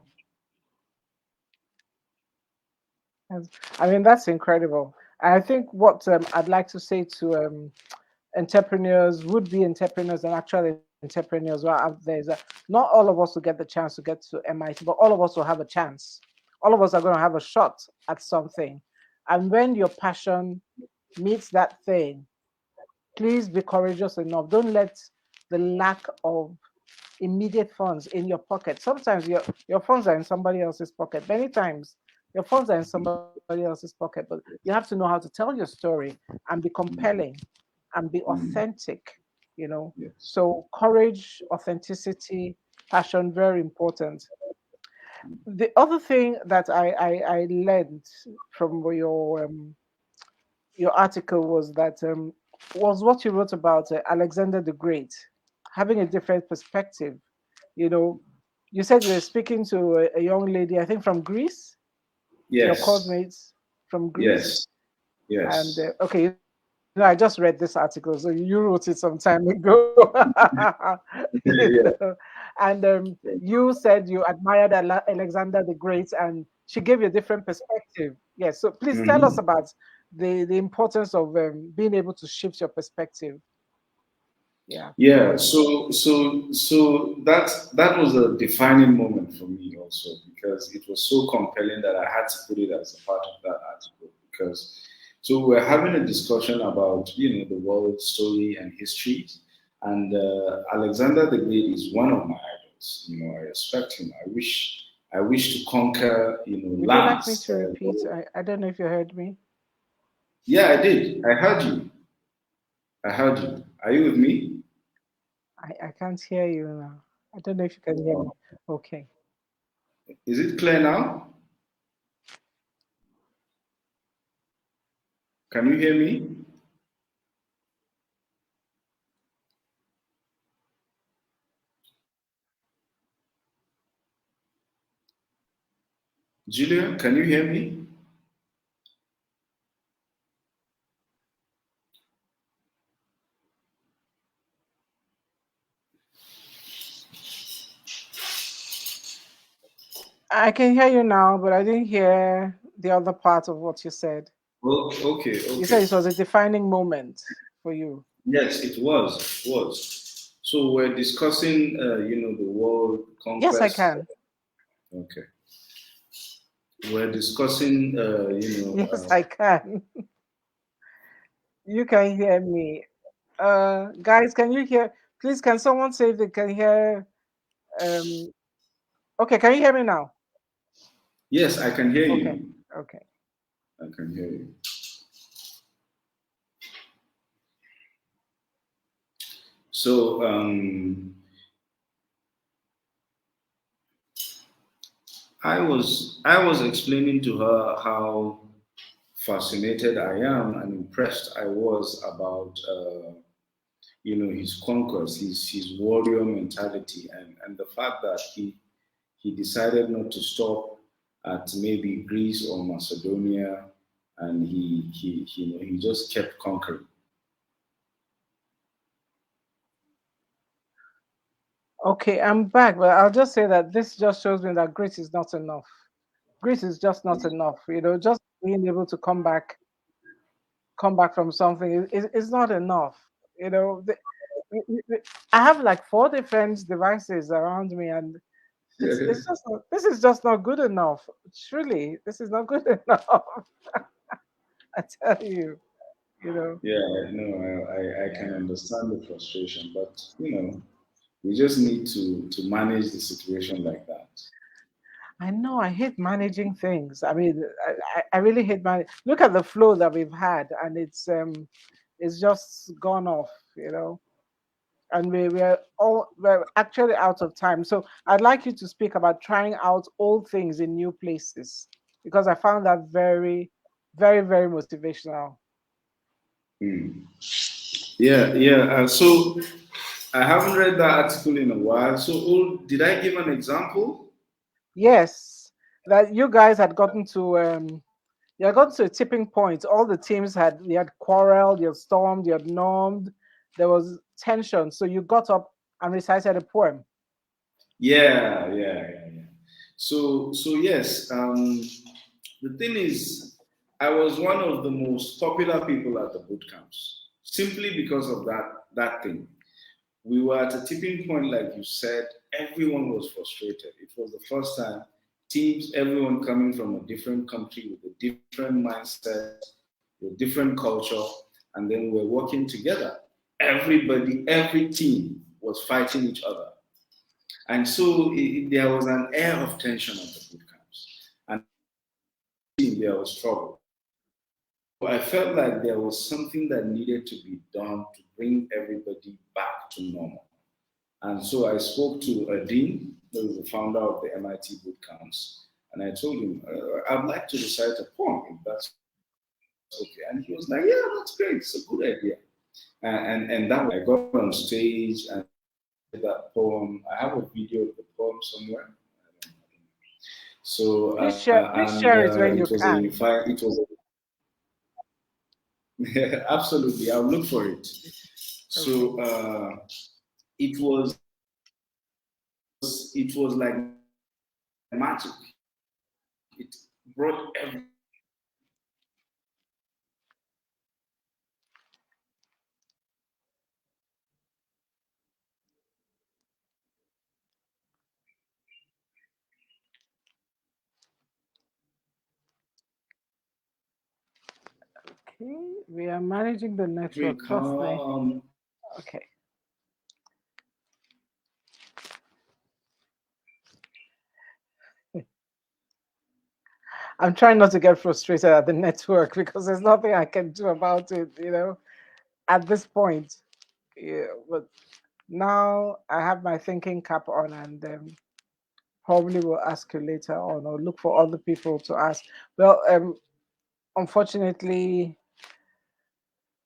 Yes. I mean, that's incredible. I think what I'd like to say to entrepreneurs, would be entrepreneurs, and actual entrepreneurs who are out there is that not all of us will get the chance to get to MIT, but all of us will have a chance. All of us are going to have a shot at something. And when your passion meets that thing, please be courageous enough. Don't let the lack of immediate funds in your pocket. Sometimes your funds are in somebody else's pocket. Many times your funds are in somebody else's pocket, but you have to know how to tell your story and be compelling and be Mm, authentic, you know. yes. So courage, authenticity, passion, very important. The other thing that I learned from your article was that was what you wrote about Alexander the Great, having a different perspective. You know, you said you were speaking to a young lady, I think from Greece, your Yes. course mates from Greece, Yes. and Yes. okay, you said she was Greek. No, I just read this article, so you wrote it some time ago. Yeah. And you said you admired Alexander the Great, and she gave you a different perspective. Yes, so please tell us Mhm. about the importance of being able to shift your perspective. Yeah. Yeah, so that was a defining moment for me also because it was so compelling that I had to put it as a part of that article because so we're having a discussion about the world story and history, and Alexander the Great is one of my idols. I respect him. I wish to conquer Would you like me lands. to repeat? I don't know if you heard me. Yeah, I did. I heard you. I heard you. Are you with me? I can't hear you now. I don't know if you can hear me. Okay. Is it clear now? Can you hear me? Julia, can you hear me? I can hear you now, but I didn't hear the other part of what you said. Oh, okay, You okay. said it was a defining moment for you. Yes, it was. It was. So we're discussing, the world Yes, I conquest. can. Okay. We're discussing, Yes, I can. You can hear me. Guys, can you hear? Please, can someone say if they can hear? Um, okay, can you hear me now? yes, I can hear Okay, you. okay. I can hear you. So I was explaining to her how fascinated I am and impressed I was about his conquest, his warrior mentality, and the fact that he decided not to stop at maybe Greece or Macedonia, and he just kept conquering. Okay, I'm back, but I'll just say that this just shows me that grace is not enough. Grace is just not enough. Just being able to come back from something is not enough. You know, the, I have like four defense devices around me, and it's just not, this is just not good enough. Truly, this is not good enough. I tell you, you know. Yeah, no, I can understand the frustration, but we just need to manage the situation like that. I know I hate managing things. I mean, I really hate look at the flow that we've had, and it's just gone off, and we're actually out of time. So I'd like you to speak about trying out old things in new places because I found that very, very, very motivational. Hmm. Yeah, yeah. So I haven't read that article in a while. So, did I give an example? Yes, that you guys had gotten to you had gotten to a tipping point. All the teams had quarreled, you had stormed, you had normed. There was tension, so you got up and recited a poem. Yeah, yeah, yeah, yeah. So yes. The thing is, I was one of the most popular people at the boot camps simply because of that thing. We were at a tipping point, like you said. Everyone was frustrated. It was the first time teams, everyone coming from a different country with a different mindset, with different culture, and then we're working together. Everybody, every team was fighting each other. And so there was an air of tension at the boot camps. And there was trouble. I felt like there was something that needed to be done to bring everybody back to normal. And so I spoke to a dean, who is the founder of the MIT boot camps, and I told him, I'd like to recite a poem, if that's okay. And he was like, yeah, that's great. It's a good idea. And that I got on stage and did that poem. I have a video of the poem somewhere. So Please share it when it you was a can. unified. It was a Yeah, absolutely. I'll look for it. Okay. So it was like magic. It brought everyone Okay. We are managing the very network. Trust me. calm. Okay. I'm trying not to get frustrated at the network because there's nothing I can do about it, at this point. Yeah, but now I have my thinking cap on and probably will ask you later on or look for other people to ask. Well, unfortunately,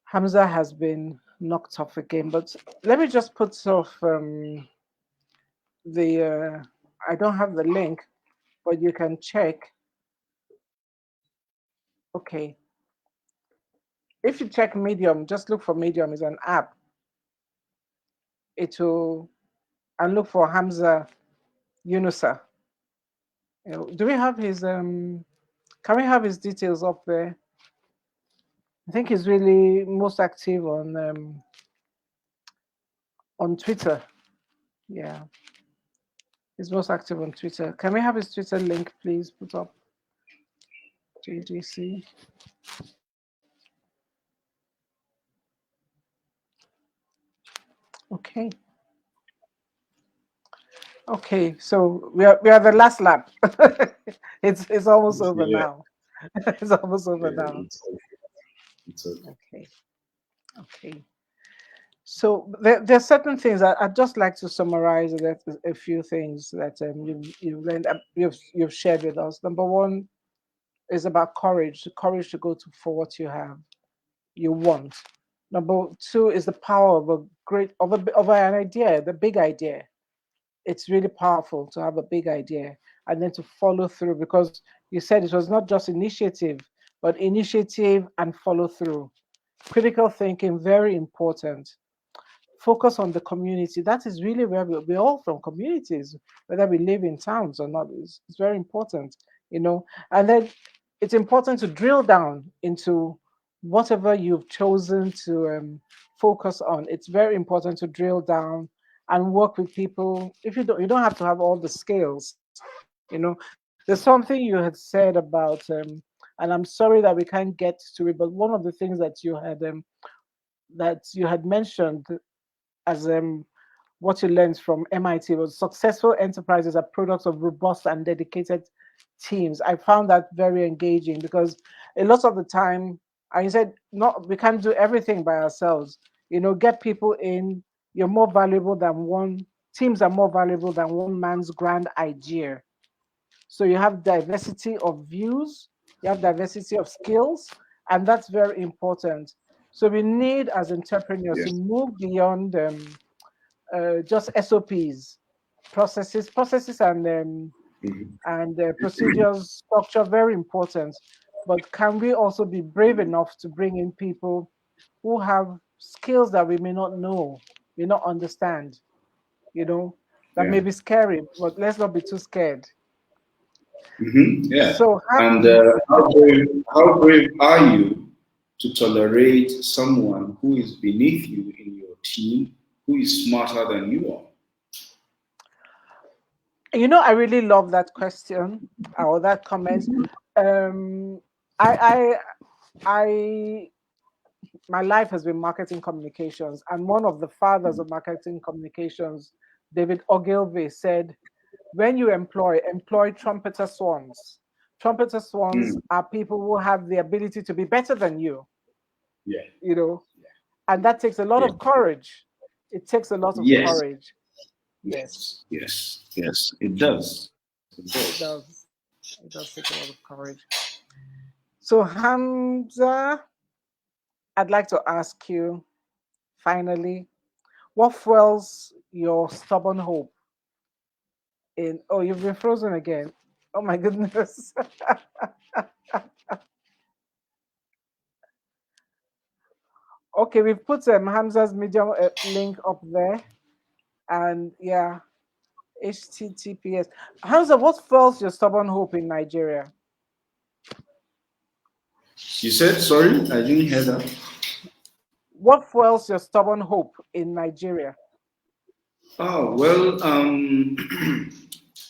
Hamza has been knocked off again, but let me just put off the, I don't have the link, but you can check. Okay. If you check Medium, just look for Medium is an app. It will, and look for Hamza Yunusa. Do we have his can we have his details up there? I think he's really most active on Twitter. Yeah, he's most active on Twitter. Can we have his Twitter link, please? Put up JGC. Okay. Okay, so we are the last lap. It's almost over Yeah, now. It's almost over yeah, now. it's okay. Okay. Okay. So there's certain things I'd just like to summarize a few things that you've learned, you've shared with us. Number one is about courage, the courage to go to for what you want. Number two is the power of of an idea, the big idea. It's really powerful to have a big idea and then to follow through because you said it was not just initiative, but initiative and follow through. Critical thinking, very important. Focus on the community. That is really where we're all from communities, whether we live in towns or not. It's very important, you know. And then it's important to drill down into whatever you've chosen to focus on. It's very important to drill down and work with people. If you don't have to have all the skills, There's something you had said about, and I'm sorry that we can't get to it, but one of the things that you had mentioned as what you learned from MIT was successful enterprises are products of robust and dedicated teams. I found that very engaging because a lot of the time, and you said, not we can't do everything by ourselves. Get people in. You're more valuable than one. Teams are more valuable than one man's grand idea. So you have diversity of views, you have diversity of skills, and that's very important. So we need, as entrepreneurs, to Yes. move beyond just SOPs, processes Mhm. and procedures, structure, very important. But can we also be brave enough to bring in people who have skills that we may not know, may not understand, that Yeah. may be scary, but let's not be too scared. Yeah. So, And how brave are you to tolerate someone who is beneath you in your team, who is smarter than you are? I really love that question or that comment. Um, I, I, my life has been marketing communications, and one of the fathers of marketing communications, David Ogilvy, said, "When you employ trumpeter swans. Trumpeter swans Mm. are people who have the ability to be better than you, Yeah. you know, and that takes a lot Yeah. of courage. It takes a lot of Yes. courage. Yes, Yes. Yes. Yes. It does. It does. it does. It does take a lot of courage. So, Hamza, I'd like to ask you finally, what fuels your stubborn hope in? Oh, you've been frozen again. Oh my goodness. Okay, we've put Hamza's Medium link up there, and yeah, HTTPS. Hamza, what fuels your stubborn hope in Nigeria? You said, sorry, I didn't hear that. What fuels your stubborn hope in Nigeria? Oh, well,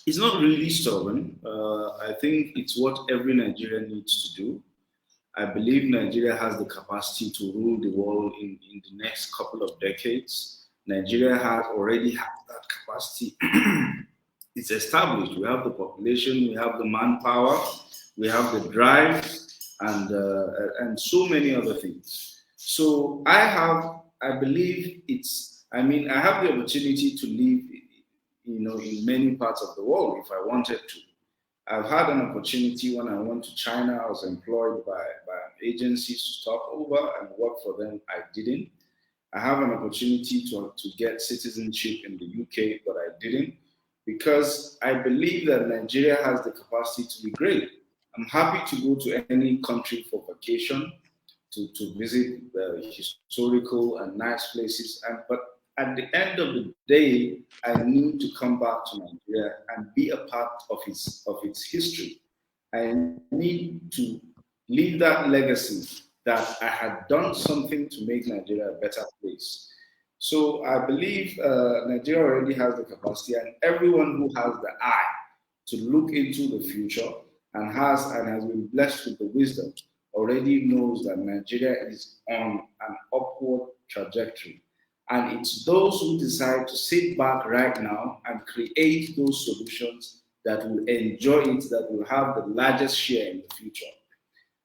it's not really stubborn. I think it's what every Nigerian needs to do. I believe Nigeria has the capacity to rule the world in the next couple of decades. Nigeria has already had that capacity. It's established. We have the population, we have the manpower, we have the drive, and so many other things. So I believe it's. I mean, I have the opportunity to live, in many parts of the world if I wanted to. I've had an opportunity when I went to China. I was employed by agencies to stop over and work for them. I didn't. I have an opportunity to get citizenship in the UK, but I didn't because I believe that Nigeria has the capacity to be great. I'm happy to go to any country for vacation, to visit historical and nice places. But at the end of the day, I need to come back to Nigeria and be a part of its history. I need to leave that legacy that I had done something to make Nigeria a better place. So I believe Nigeria already has the capacity, and everyone who has the eye to look into the future and has been blessed with the wisdom already knows that Nigeria is on an upward trajectory. And it's those who decide to sit back right now and create those solutions that will enjoy it, that will have the largest share in the future.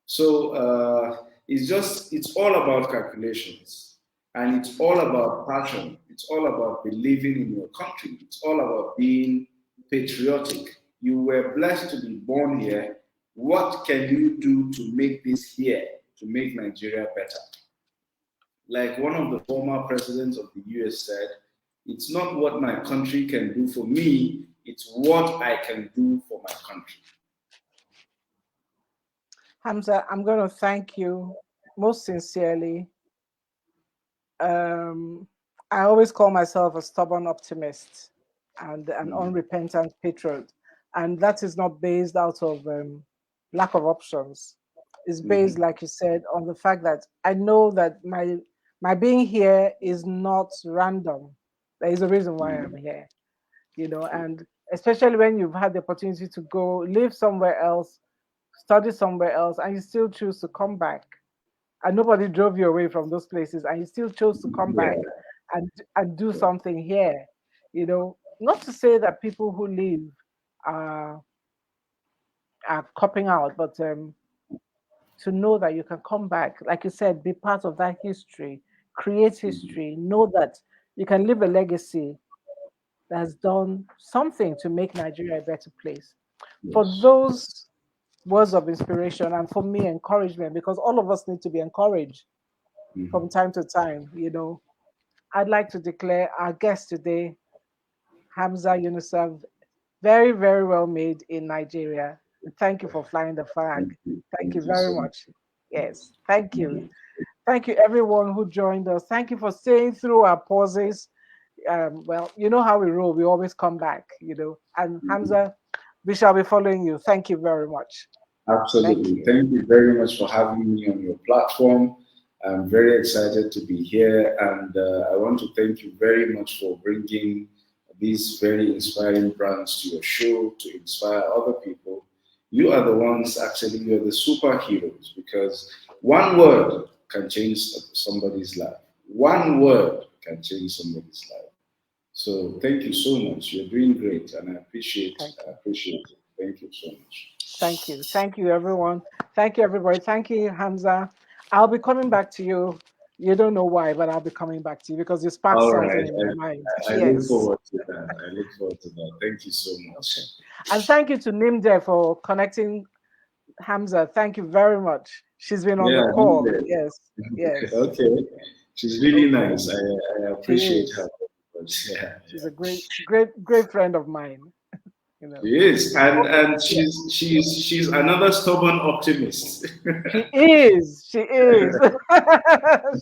So it's all about calculations, and it's all about passion. It's all about believing in your country. It's all about being patriotic. You were blessed to be born here. What can you do to make this here, to make Nigeria better? Like one of the former presidents of the US said, it's not what my country can do for me, it's what I can do for my country. Hamza, I'm going to thank you most sincerely. I always call myself a stubborn optimist and an unrepentant patriot. And that is not based out of lack of options. It's based, like you said, on the fact that I know that my being here is not random. There is a reason why I'm here, and especially when you've had the opportunity to go live somewhere else, study somewhere else, and you still choose to come back. And nobody drove you away from those places, and you still chose to come back and do something here. Not to say that people who leave are copping out, but to know that you can come back, like you said, be part of that history, create history, know that you can leave a legacy that has done something to make Nigeria a better place. For those words of inspiration, and for me, encouragement, because all of us need to be encouraged from time to time, I'd like to declare our guest today, Hamza Yunusa, very, very well made in Nigeria. Thank you for flying the flag. Thank you very much. Yes, thank you. Thank you, everyone who joined us. Thank you for staying through our pauses. Well, you know how we roll. We always come back, And Hamza, we shall be following you. Thank you very much. Absolutely. Thank you very much for having me on your platform. I'm very excited to be here, and I want to thank you very much for bringing these very inspiring brands to your show to inspire other people. You are the ones, actually, you're the superheroes, because one word can change somebody's life. One word can change somebody's life. So thank you so much. You're doing great, and I appreciate it. Thank you so much. Thank you. Thank you, everyone. Thank you, everybody. Thank you, Hamza. I'll be coming back to you. You don't know why, but I'll be coming back to you because you sparked something in my mind. I look forward to that. I look forward to that. Thank you so much. Okay. And thank you to Nimde for connecting Hamza. Thank you very much. She's been on the call. Nimde. Yes. Okay. She's really nice. I appreciate her. She's a great friend of mine. You know. She is, and she's another stubborn optimist. She is. She is.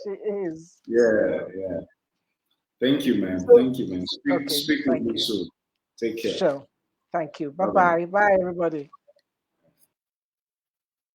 She is. Yeah. Thank you, man. So, Thank you, man. okay. Speak with Thank you you. soon. Take care. Sure. Thank you. Bye bye. Bye-bye. Bye, everybody.